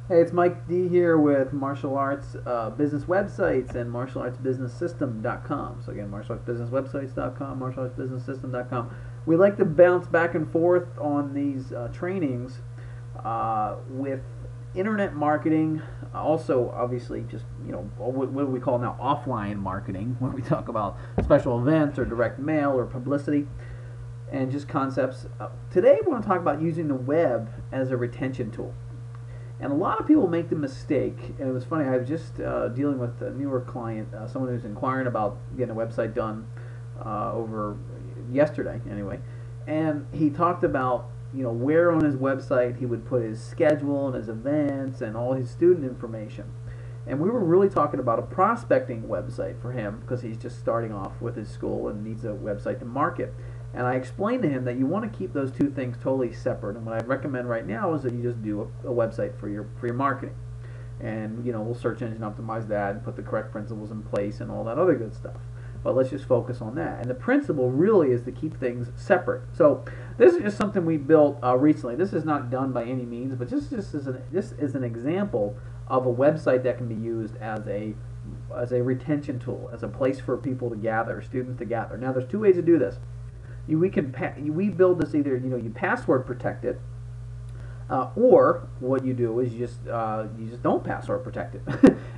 Hey, it's Mike D here with Martial Arts Business Websites and martialartsbusinesssystem.com. So again, martialartsbusinesswebsites.com, martialartsbusinesssystem.com. We like to bounce back and forth on these trainings with internet marketing. Also, obviously, just what do we call now offline marketing when we talk about special events or direct mail or publicity and just concepts. Today, we want to talk about using the web as a retention tool. And a lot of people make the mistake, and it was funny, I was just dealing with a newer client, someone who's inquiring about getting a website done over yesterday, anyway. And he talked about, where on his website he would put his schedule and his events and all his student information. And we were really talking about a prospecting website for him because he's just starting off with his school and needs a website to market. And I explained to him that you want to keep those two things totally separate. And what I recommend right now is that you just do a website for your marketing. And we'll search engine optimize that and put the correct principles in place and all that other good stuff. But let's just focus on that. And the principle really is to keep things separate. So this is just something we built recently. This is not done by any means, but this is an example of a website that can be used as a retention tool, as a place for people to gather, students to gather. Now, there's two ways to do this. We build this either you password protect it, or what you do is you just don't password protect it.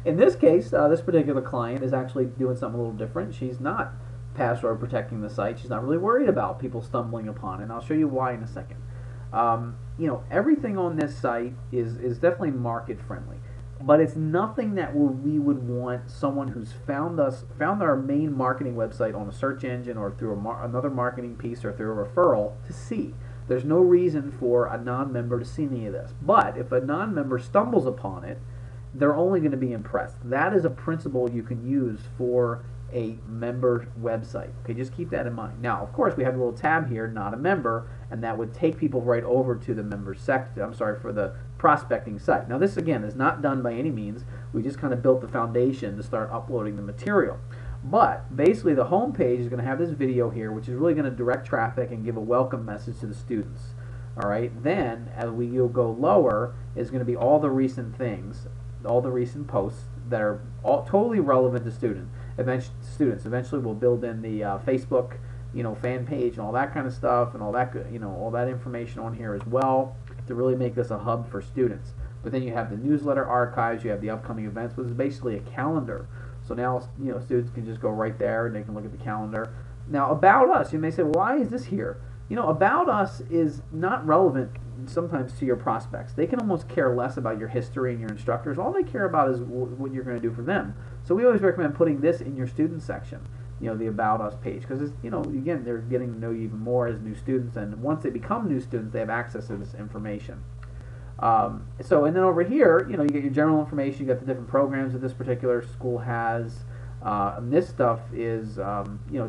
In this case, this particular client is actually doing something a little different. She's not password protecting the site. She's not really worried about people stumbling upon it. And I'll show you why in a second. Everything on this site is definitely market friendly. But it's nothing that we would want someone who's found our main marketing website on a search engine or through another marketing piece or through a referral to see. There's no reason for a non-member to see any of this. But if a non-member stumbles upon it, they're only going to be impressed. That is a principle you can use for a member website. Okay, just keep that in mind. Now, of course, we have a little tab here, not a member, and that would take people right over to the member section. I'm sorry, for the prospecting site. Now, this again is not done by any means. We just kind of built the foundation to start uploading the material. But basically, the home page is going to have this video here, which is really going to direct traffic and give a welcome message to the students. All right. Then, as we go lower, is going to be all the recent things, all the recent posts that are all totally relevant to students. Eventually, we'll build in the Facebook, fan page and all that kind of stuff, and all that all that information on here as well to really make this a hub for students. But then you have the newsletter archives, you have the upcoming events, which is basically a calendar. So now students can just go right there and they can look at the calendar. Now, about us, you may say, why is this here? About us is not relevant sometimes to your prospects. They can almost care less about your history and your instructors. All they care about is what you're going to do for them. So we always recommend putting this in your student section, the About Us page, because again, they're getting to know you even more as new students, and once they become new students, they have access to this information. And then over here, you get your general information. You got the different programs that this particular school has, and this stuff is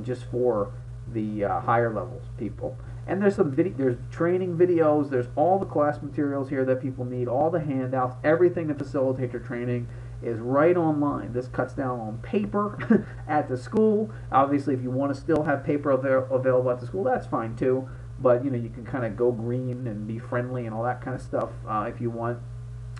just for the higher levels people. And there's there's training videos. There's all the class materials here that people need, all the handouts, everything to facilitate your training is right online. This cuts down on paper at the school. Obviously, if you want to still have paper available at the school, that's fine too. But you can kind of go green and be friendly and all that kind of stuff if you want.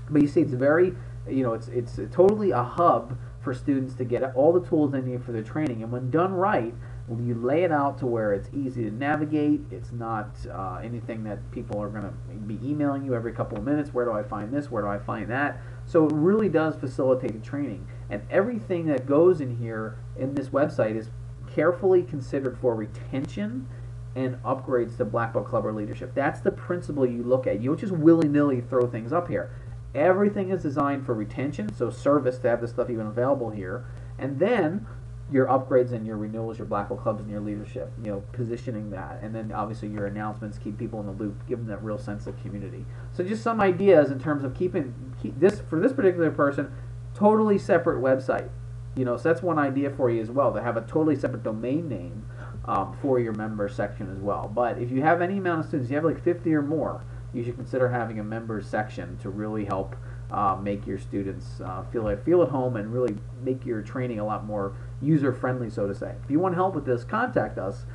But you see, it's very, it's totally a hub for students to get all the tools they need for their training. And when done right, you lay it out to where it's easy to navigate. It's not anything that people are going to be emailing you every couple of minutes. Where do I find this? Where do I find that? So it really does facilitate the training. And everything that goes in here in this website is carefully considered for retention and upgrades to Black Belt Club or leadership. That's the principle you look at. You don't just willy-nilly throw things up here. Everything is designed for retention, so service to have this stuff even available here. And then your upgrades and your renewals, your Black Belt Clubs and your leadership, positioning that. And then obviously your announcements, keep people in the loop, give them that real sense of community. So just some ideas in terms of keep this, for this particular person, totally separate website. So that's one idea for you as well, to have a totally separate domain name for your member section as well. But if you have any amount of students, you have like 50 or more, you should consider having a members section to really help make your students feel at home and really make your training a lot more user friendly, so to say. If you want help with this, contact us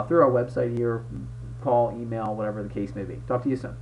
through our website here, call, email, whatever the case may be. Talk to you soon.